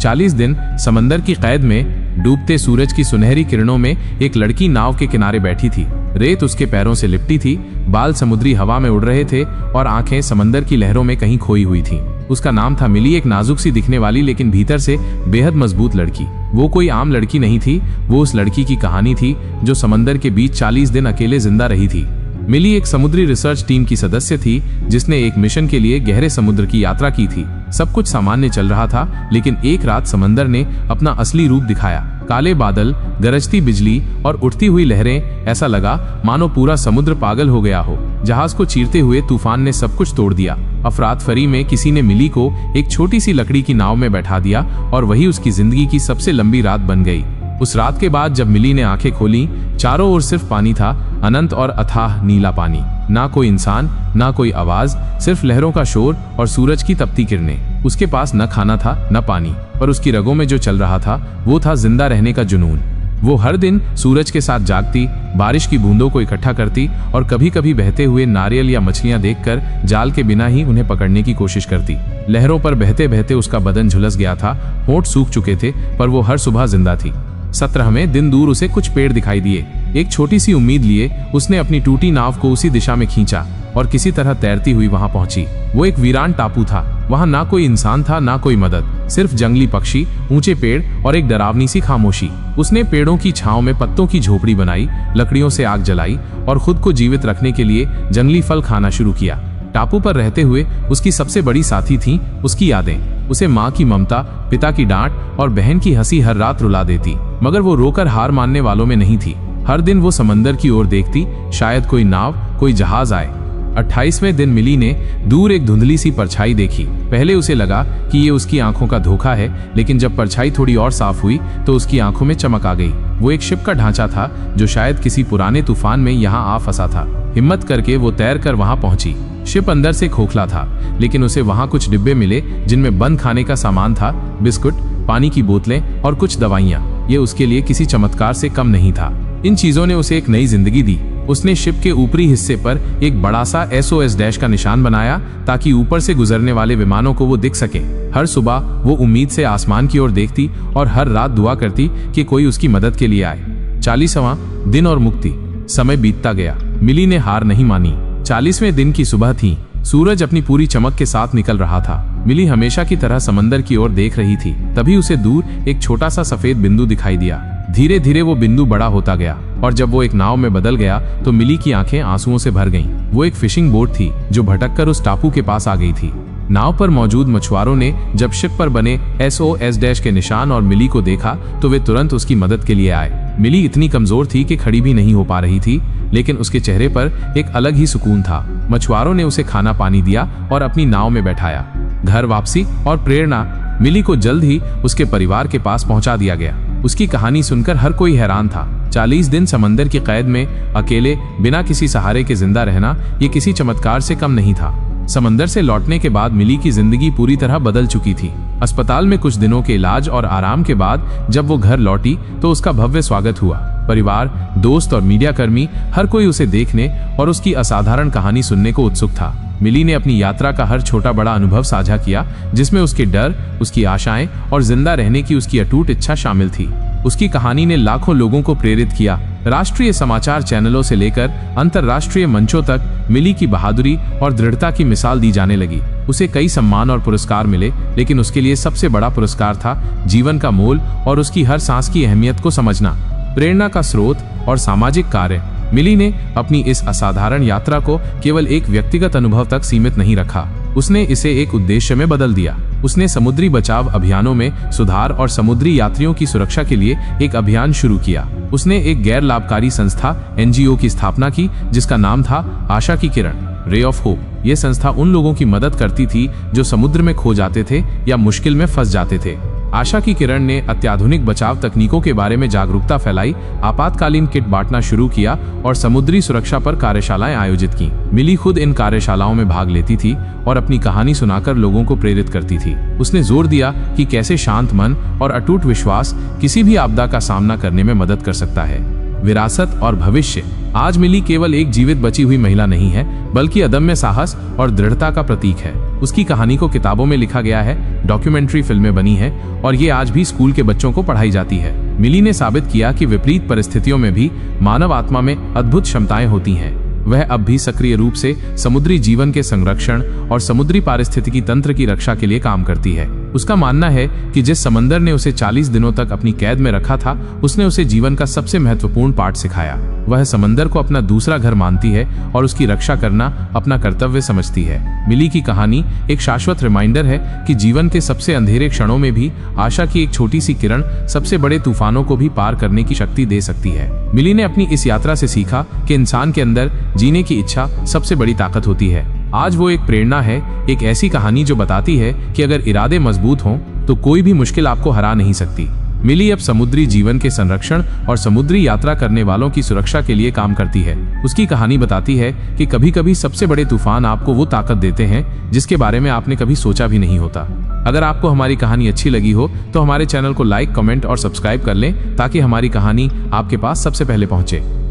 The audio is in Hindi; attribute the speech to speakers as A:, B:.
A: 40 दिन समंदर की कैद में डूबते सूरज की सुनहरी किरणों में एक लड़की नाव के किनारे बैठी थी। रेत उसके पैरों से लिपटी थी, बाल समुद्री हवा में उड़ रहे थे और आंखें समंदर की लहरों में कहीं खोई हुई थीं। उसका नाम था मिली, एक नाजुक सी दिखने वाली लेकिन भीतर से बेहद मजबूत लड़की। वो कोई आम लड़की नहीं थी, वो उस लड़की की कहानी थी जो समंदर के बीच 40 दिन अकेले जिंदा रही थी। मिली एक समुद्री रिसर्च टीम की सदस्य थी जिसने एक मिशन के लिए गहरे समुद्र की यात्रा की थी। सब कुछ सामान्य चल रहा था, लेकिन एक रात समंदर ने अपना असली रूप दिखाया। काले बादल, गरजती बिजली और उठती हुई लहरें, ऐसा लगा मानो पूरा समुद्र पागल हो गया हो। जहाज को चीरते हुए तूफान ने सब कुछ तोड़ दिया। अफरातफरी में किसी ने मिली को एक छोटी सी लकड़ी की नाव में बैठा दिया और वही उसकी जिंदगी की सबसे लंबी रात बन गई। उस रात के बाद जब मिली ने आंखें खोली, चारों ओर सिर्फ पानी था, अनंत और अथाह नीला पानी। ना कोई इंसान, ना कोई आवाज, सिर्फ लहरों का शोर और सूरज की तपती किरणें। उसके पास न खाना था न पानी, पर उसकी रगों में जो चल रहा था वो था जिंदा रहने का जुनून। वो हर दिन सूरज के साथ जागती, बारिश की बूंदों को इकट्ठा करती और कभी कभी बहते हुए नारियल या मछलियां देखकर जाल के बिना ही उन्हें पकड़ने की कोशिश करती। लहरों पर बहते बहते उसका बदन झुलस गया था, होंठ सूख चुके थे, पर वो हर सुबह जिंदा थी। 17वें दिन दूर उसे कुछ पेड़ दिखाई दिए। एक छोटी सी उम्मीद लिए उसने अपनी टूटी नाव को उसी दिशा में खींचा और किसी तरह तैरती हुई वहां पहुंची। वो एक वीरान टापू था। वहां ना कोई इंसान था, ना कोई मदद, सिर्फ जंगली पक्षी, ऊंचे पेड़ और एक डरावनी सी खामोशी। उसने पेड़ों की छांव में पत्तों की झोपड़ी बनाई, लकड़ियों से आग जलाई और खुद को जीवित रखने के लिए जंगली फल खाना शुरू किया। टापू पर रहते हुए उसकी सबसे बड़ी साथी थी उसकी यादें। उसे माँ की ममता, पिता की डांट और बहन की हंसी हर रात रुला देती, मगर वो रोकर हार मानने वालों में नहीं थी। हर दिन वो समंदर की ओर देखती, शायद कोई नाव, कोई जहाज आए। 28वें दिन मिली ने दूर एक धुंधली सी परछाई देखी। पहले उसे लगा कि ये उसकी आंखों का धोखा है, लेकिन जब परछाई थोड़ी और साफ हुई तो उसकी आंखों में चमक आ गई। वो एक शिप का ढांचा था जो शायद किसी पुराने तूफान में यहाँ आ फंसा था। हिम्मत करके वो तैर कर वहां पहुंची। शिप अंदर से खोखला था, लेकिन उसे वहां कुछ डिब्बे मिले जिनमें बंद खाने का सामान था, बिस्कुट, पानी की बोतलें और कुछ दवाइयाँ। ये उसके लिए किसी चमत्कार से कम नहीं था। इन चीजों ने उसे एक नई जिंदगी दी। उसने शिप के ऊपरी हिस्से पर एक बड़ा सा SOS डैश का निशान बनाया ताकि ऊपर से गुजरने वाले विमानों को वो दिख सके। हर सुबह वो उम्मीद से आसमान की ओर देखती और हर रात दुआ करती कि कोई उसकी मदद के लिए आए। 40वां दिन और मुक्ति। समय बीतता गया। मिली ने हार नहीं मानी। 40वें दिन की सुबह थी। सूरज अपनी पूरी चमक के साथ निकल रहा था। मिली हमेशा की तरह समंदर की ओर देख रही थी। तभी उसे दूर एक छोटा सा सफेद बिंदु दिखाई दिया। धीरे धीरे वो बिंदु बड़ा होता गया और जब वो एक नाव में बदल गया तो मिली की आंखें आंसुओं से भर गईं। वो एक फिशिंग बोट थी जो भटककर उस टापू के पास आ गई थी। नाव पर मौजूद मछुआरों ने जब शिप पर बने SOS डैश के निशान और मिली को देखा तो वे तुरंत उसकी मदद के लिए आए। मिली इतनी कमजोर थी कि खड़ी भी नहीं हो पा रही थी, लेकिन उसके चेहरे पर एक अलग ही सुकून था। मछुआरों ने उसे खाना पानी दिया और अपनी नाव में बैठाया। घर वापसी और प्रेरणा। मिली को जल्द ही उसके परिवार के पास पहुंचा दिया गया। उसकी कहानी सुनकर हर कोई हैरान था। 40 दिन समंदर की कैद में अकेले बिना किसी सहारे के जिंदा रहना ये किसी चमत्कार से कम नहीं था। समंदर से लौटने के बाद मिली की जिंदगी पूरी तरह बदल चुकी थी। अस्पताल में कुछ दिनों के इलाज और आराम के बाद जब वो घर लौटी तो उसका भव्य स्वागत हुआ। परिवार, दोस्त और मीडिया कर्मी हर कोई उसे देखने और उसकी असाधारण कहानी सुनने को उत्सुक था। मिली ने अपनी यात्रा का हर छोटा बड़ा अनुभव साझा किया, जिसमें उसके डर, उसकी आशाएं और जिंदा रहने की उसकी अटूट इच्छा शामिल थी। उसकी कहानी ने लाखों लोगों को प्रेरित किया। राष्ट्रीय समाचार चैनलों से लेकर अंतर्राष्ट्रीय मंचों तक मिली की बहादुरी और दृढ़ता की मिसाल दी जाने लगी। उसे कई सम्मान और पुरस्कार मिले, लेकिन उसके लिए सबसे बड़ा पुरस्कार था जीवन का मोल और उसकी हर सांस की अहमियत को समझना। प्रेरणा का स्रोत और सामाजिक कार्य। मिली ने अपनी इस असाधारण यात्रा को केवल एक व्यक्तिगत अनुभव तक सीमित नहीं रखा, उसने इसे एक उद्देश्य में बदल दिया। उसने समुद्री बचाव अभियानों में सुधार और समुद्री यात्रियों की सुरक्षा के लिए एक अभियान शुरू किया। उसने एक गैर लाभकारी संस्था NGO की स्थापना की जिसका नाम था आशा की किरण, रे ऑफ होप। ये संस्था उन लोगों की मदद करती थी जो समुद्र में खो जाते थे या मुश्किल में फंस जाते थे। आशा की किरण ने अत्याधुनिक बचाव तकनीकों के बारे में जागरूकता फैलाई, आपातकालीन किट बांटना शुरू किया और समुद्री सुरक्षा पर कार्यशालाएं आयोजित की। मिली खुद इन कार्यशालाओं में भाग लेती थी और अपनी कहानी सुनाकर लोगों को प्रेरित करती थी। उसने जोर दिया कि कैसे शांत मन और अटूट विश्वास किसी भी आपदा का सामना करने में मदद कर सकता है। विरासत और भविष्य। आज मिली केवल एक जीवित बची हुई महिला नहीं है, बल्कि अदम्य साहस और दृढ़ता का प्रतीक है। उसकी कहानी को किताबों में लिखा गया है, डॉक्यूमेंट्री फिल्में बनी हैं और ये आज भी स्कूल के बच्चों को पढ़ाई जाती है। मिली ने साबित किया कि विपरीत परिस्थितियों में भी मानव आत्मा में अद्भुत क्षमताएं होती हैं। वह अब भी सक्रिय रूप से समुद्री जीवन के संरक्षण और समुद्री पारिस्थितिकी तंत्र की रक्षा के लिए काम करती है। उसका मानना है कि जिस समंदर ने उसे 40 दिनों तक अपनी कैद में रखा था, उसने उसे जीवन का सबसे महत्वपूर्ण पाठ सिखाया। वह समंदर को अपना दूसरा घर मानती है और उसकी रक्षा करना अपना कर्तव्य समझती है। मिली की कहानी एक शाश्वत रिमाइंडर है कि जीवन के सबसे अंधेरे क्षणों में भी आशा की एक छोटी सी किरण सबसे बड़े तूफानों को भी पार करने की शक्ति दे सकती है। मिली ने अपनी इस यात्रा से सीखा कि इंसान के अंदर जीने की इच्छा सबसे बड़ी ताकत होती है। आज वो एक प्रेरणा है, एक ऐसी कहानी जो बताती है कि अगर इरादे मजबूत हों तो कोई भी मुश्किल आपको हरा नहीं सकती। मिली अब समुद्री जीवन के संरक्षण और समुद्री यात्रा करने वालों की सुरक्षा के लिए काम करती है। उसकी कहानी बताती है कि कभी कभी सबसे बड़े तूफान आपको वो ताकत देते हैं जिसके बारे में आपने कभी सोचा भी नहीं होता। अगर आपको हमारी कहानी अच्छी लगी हो तो हमारे चैनल को लाइक, कमेंट और सब्सक्राइब कर लें ताकि हमारी कहानी आपके पास सबसे पहले पहुंचे।